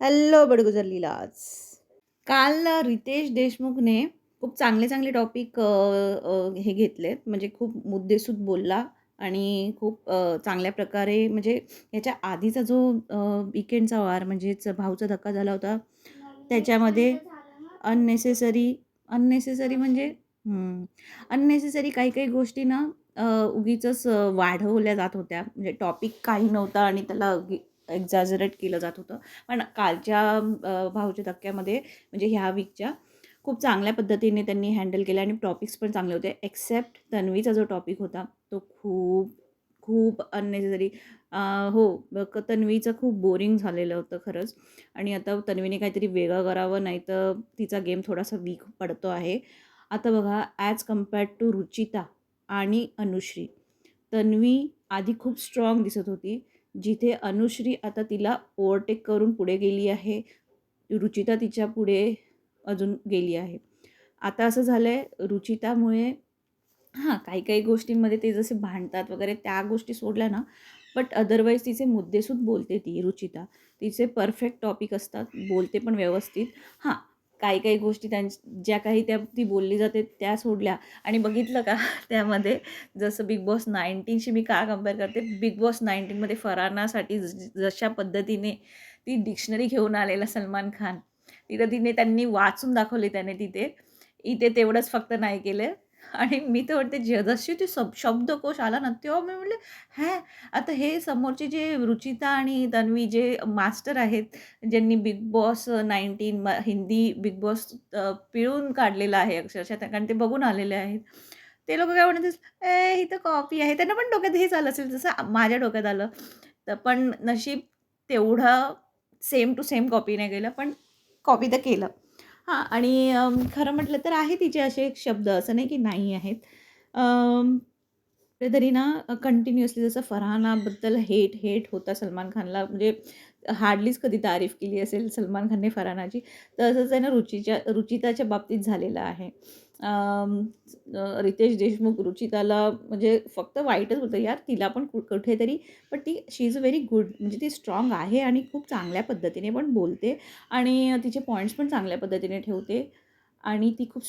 Hello Badgujar लीलाज. काल ना रितेश देशमुखने खूप चांगले चांगले टॉपिक हे घेतलेत. म्हणजे खूप मुद्देसूद बोलला आणि खूप चांगल्या प्रकारे म्हणजे ह्याच्या आधीचा जो वीकेंडचा वार म्हणजेच भाऊचा धक्का झाला होता त्याच्यामध्ये अननेसेसरी अननेसेसरी म्हणजे अननेसेसरी काही काही गोष्टी ना उगीचच वाढवल्या जात होत्या. म्हणजे टॉपिक काही नव्हता आणि त्याला एक्झॅजरेट केलं जात होतं. पण कालच्या भाऊच्या धक्क्यामध्ये म्हणजे ह्या वीकच्या खूप चांगल्या पद्धतीने त्यांनी हँडल केलं आणि टॉपिक्स पण चांगले होते. एक्सेप्ट तन्वीचा जो टॉपिक होता तो खूप खूप अननेसेसरी. हो, तन्वीचं खूप बोरिंग झालेलं होतं खरंच. आणि आता तन्वीने काहीतरी वेगळं करावं, नाही तर तिचा गेम थोडासा वीक पडतो आहे. आता बघा, ॲज कम्पेअर्ड टू रुचिता आणि अनुश्री, तन्वी आधी खूप स्ट्रॉंग दिसत होती. जिथे अनुश्री आता तिला ओव्हरटेक करून पुढे गेली आहे, रुचिता तिच्या पुढे अजून गेली आहे. आता असं झालं आहे रुचितामुळे, हां, काही काही गोष्टींमध्ये ते जसे भांडतात वगैरे त्या गोष्टी सोडल्या ना, बट अदरवाईज तिचे मुद्देसूद बोलते ती रुचिता. तिचे परफेक्ट टॉपिक असतात, बोलते पण व्यवस्थित. हां, काही काही गोष्टी ज्या काही ती बोलली जाते त्या सोडल्या. आणि बघितलं का त्यामध्ये जसं बिग बॉस 19शी मी का कंपेअर करते, बिग बॉस 19मध्ये फरहानासाठी जशा पद्धतीने ती डिक्शनरी घेऊन आलेला सलमान खान, तिने त्यांनी वाचून दाखवले त्याने तिथे. इथे तेवढंच फक्त नाही केलं. आणि मी तर म्हणते जशी ती शब्दकोश आला ना, तेव्हा मी म्हटले, "हॅ, आता हे समोरचे जे रुचिता आणि तन्वी जे मास्टर आहेत, ज्यांनी big boss 19 Hindi big boss पिळून काढलेला आहे अक्षरशः, कारण ते बघून आलेले आहेत. ते लोकं काय म्हणत असतील, "ए, ही तर कॉपी आहे." त्यांना पण डोक्यात हेच आलं असेल, जसं माझ्या डोक्यात आलं. तर पण नशीब तेवढं सेम टू सेम कॉपी नाही केलं, पण कॉपी तर केलं. हां, आणि खरं म्हटलं तर आहे तिचे असे एक शब्द, असं नाही की नाही आहेत. कुठेतरी ना कंटिन्युअसली जसं फरहानाबद्दल हेट होता सलमान खानला, म्हणजे हार्डलीच कधी तारीफ केली असेल सलमान खानने फरहानाची. तसंच आहे ना रुचिताच्या बाबतीत झालेलं आहे. रितेश देशमुख रुचिताला म्हणजे फक्त वाईटच बोलतो, यार तिला पण कुठेतरी, पण शी इज व्हेरी गुड, म्हणजे ती स्ट्राँग आहे आणि खूप चांगल्या पद्धतीने पण बोलते आणि तिचे पॉईंट्स पण चांगल्या पद्धतीने ठेवते आणि ती खूप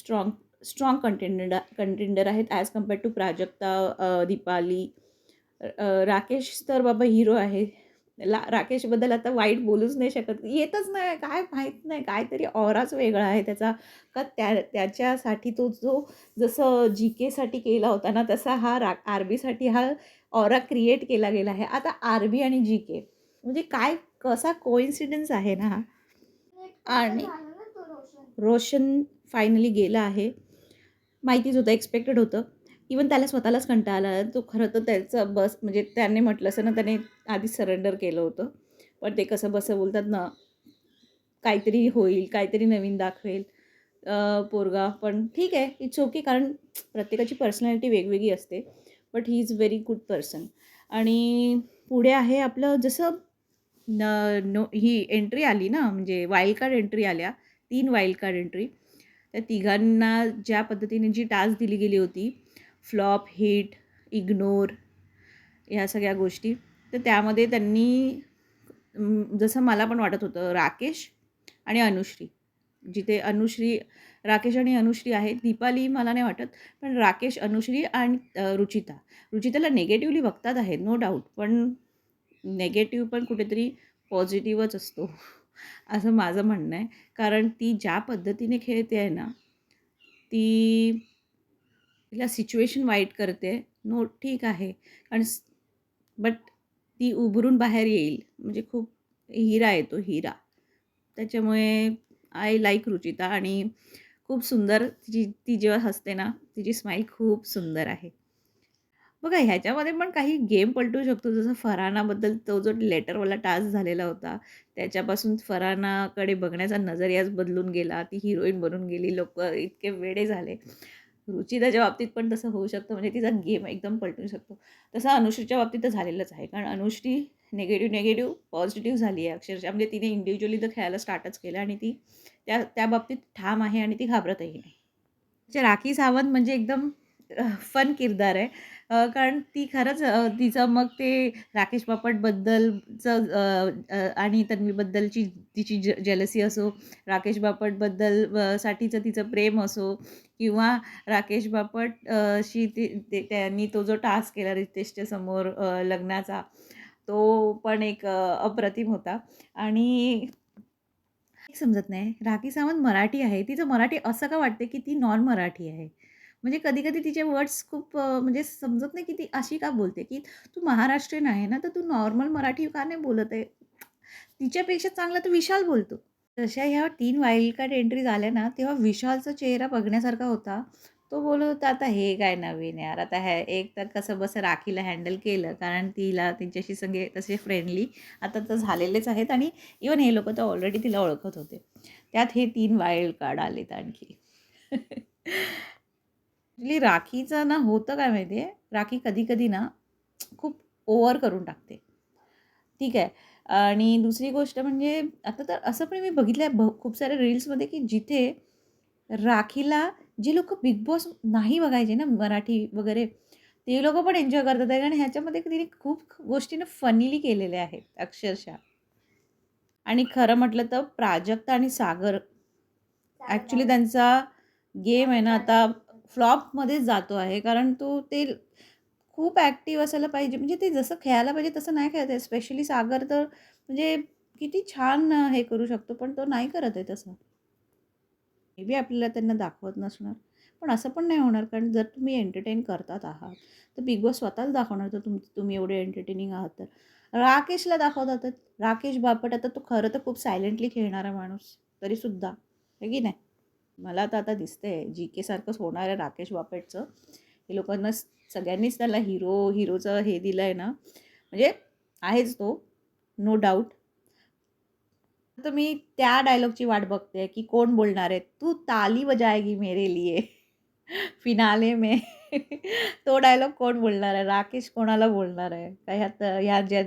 स्ट्राँग कंटेंडर आहेत as compared to Prajakta, Deepali. Rakesh तर बाबा हिरो आहे. राकेशबद्दल आता वाईट बोलूच नाही शकत. येतच नाही, काय माहीत नाही, काहीतरी ऑराच वेगळा आहे त्याचा. का त्याच्यासाठी तो जो जसं जी-केसाठी केला होता ना, तसा हा आर-बीसाठी हा ऑरा क्रिएट केला गेला आहे. आता आर-बी आणि जी-के म्हणजे काय, कसा कोइन्सिडन्स आहे ना हा. आणि रोशन फायनली गेला आहे. माहितीच होतं, एक्सपेक्टेड होतं. इवन त्याला स्वतःलाच कंटाळा आला. तो खरं तर त्याचं बस म्हणजे त्याने म्हटलं असं ना, त्याने आधीच सरेंडर केलं होतं. पण ते कसं बसं बोलतात ना, काहीतरी होईल, काहीतरी नवीन दाखवेल पोरगा. पण ठीक आहे, इट्स ओके, कारण प्रत्येकाची पर्सनॅलिटी वेगवेगळी असते. But he is very good person. आणि पुढे आहे आपलं जसं न नो ही एंट्री आली ना, म्हणजे वाईल्ड कार्ड एंट्री आल्या, 3 वाईल्ड कार्ड एंट्री. त्या तिघांना ज्या पद्धतीने जी टास्क दिली गेली होती, फ्लॉप, हिट, इग्नोर, ह्या सगळ्या गोष्टी, तर त्यामध्ये त्यांनी जसं मला पण वाटत होतं राकेश आणि अनुश्री, जिथे राकेश आणि अनुश्री आहेत. दीपाली मला नाही वाटत, पण राकेश, अनुश्री आणि रुचिताला निगेटिव्हली बघतात आहेत, नो डाऊट. पण नेगेटिव्ह पण कुठेतरी पॉझिटिव्हच असतो असं माझं म्हणणं आहे. कारण ती ज्या पद्धतीने खेळते आहे ना, ती तिला सिच्युएशन वाईट करते. नो, ठीक आहे. आणि बट ती उभरून बाहेर येईल. म्हणजे खूप हिरा आहे तो, हिरा. त्याच्यामुळे आय लाईक रुचिता. आणि खूप सुंदर ती जेव्हा हसते ना, तिची स्माईल खूप सुंदर आहे. बघा, ह्याच्यामध्ये पण काही गेम पलटू शकतो. जसं फरहानाबद्दल तो जो लेटरवाला टास्क झालेला होता, त्याच्यापासून फरहानाकडे बघण्याचा नजरियाच बदलून गेला. ती हिरोईन बनून गेली. लोकं इतके वेडे झाले. रुचिताच्या बाबतीत पण तसं होऊ शकतं. म्हणजे तिचा गेम एकदम पलटू शकतो. तसं अनुश्रीच्या बाबतीत तर झालेलंच आहे. कारण अनुश्री निगेटिव्ह पॉझिटिव्ह झाली आहे अक्षरशः. म्हणजे तिने इंडिव्हिज्युअली तर खेळायला स्टार्टच केलं आणि ती त्या बाबतीत ठाम आहे आणि ती घाबरतही नाही. म्हणजे राखी सावंत म्हणजे एकदम फन किरदार आहे. कारण ती खरंच तिचं मग ते राकेश बापटबद्दलचं आणि तन्वीबद्दलची तिची जेलसी असो, राकेश बापटबद्दल साठीचं तिचं प्रेम असो किंवा राकेश बापट शी त्यांनी तो जो टास्क केला रितेशच्या समोर लग्नाचा, तो पण एक अप्रतिम होता. आणि एक समजत नाही, राखी सावंत मराठी आहे. तिचं मराठी असं का वाटते, की ती नॉन मराठी आहे. म्हणजे कधी-कधी तिचे वर्ड्स खूप म्हणजे समजत नाही, की ती अशी का बोलते, की तू महाराष्ट्रीयन आहे ना, तर तू नॉर्मल मराठी का नाही बोलत आहे? तिच्यापेक्षा चांगला तर विशाल बोलतो. जशा ह्या 3 वाईल्ड कार्ड एंट्रीज आल्या ना, तेव्हा विशालचा चेहरा बघण्यासारखा होता. तो बोलत होता, "आता हे काय नवीन यार, आता हे एक तर कसंबसं राखीला हँडल केलं, कारण तिला तिच्याशी सगळे तसे फ्रेंडली आता तर झालेलेच आहेत आणि इव्हन हे लोकं तर ऑलरेडी तिला ओळखत होते. त्यात हे 3 वाईल्ड कार्ड आलेत आणखी." ॲक्चुअली राखीचं ना होतं काय माहिती आहे, राखी कधी-कधी ना खूप ओव्हर करून टाकते. ठीक आहे. आणि दुसरी गोष्ट म्हणजे आता तर असं पण मी बघितलं आहे खूप साऱ्या रील्समध्ये, की जिथे राखीला जे लोकं बिग बॉस नाही बघायचे ना मराठी वगैरे, ते लोकं पण एन्जॉय करतात आहे आणि ह्याच्यामध्ये तिने खूप गोष्टी फनीली केलेल्या आहेत अक्षरशः. आणि खरं म्हटलं तर प्राजक्ता आणि सागर ॲक्चुअली त्यांचा गेम आहे ना आता फ्लॉपमध्येच जातो आहे. कारण तो ते खूप ॲक्टिव्ह असायला पाहिजे. म्हणजे ते जसं खेळायला पाहिजे तसं नाही खेळत आहे. स्पेशली सागर तर म्हणजे किती छान हे करू शकतो, पण तो नाही करत आहे तसं. मे बी आपल्याला त्यांना दाखवत नसणार. पण असं पण नाही होणार, कारण जर तुम्ही एंटरटेन करतात आहात, तर बिग बॉस स्वतःच दाखवणार तर तुम्ही एवढे एंटरटेनिंग आहात तर. राकेशला दाखवतात. राकेश बापट आता तो खरं तर खूप सायलेंटली खेळणारा माणूस तरीसुद्धा, आहे की नाही? मला तर आता दिसतंय जी-के सारखंच होणार आहे राकेश बापटचं. हे लोकांना सगळ्यांनीच त्याला हिरोचं हे दिलंय ना, म्हणजे आहेच तो, नो डाउट. तर मी त्या डायलॉगची वाट बघते, की कोण बोलणार आहे, "तू ताली बजाएगी मेरे लिए." फिनाले में तो डायलॉग कोण बोलणार आहे? राकेश कोणाला बोलणार आहे? का ह्या ज्या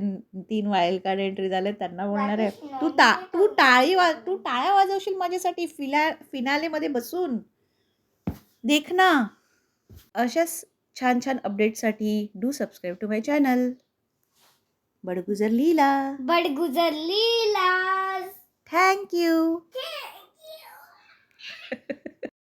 3 वाईल्ड कार्ड एंट्री झाल्या त्यांना बोलणार आहे, "तू टाळ्या वाजवशील माझ्यासाठी फिनालेमध्ये बसून? देख ना." अशाच छान-छान अपडेट्ससाठी do subscribe to my channel. Badgujar Leela. Badgujar Leela's. Thank you. Thank you.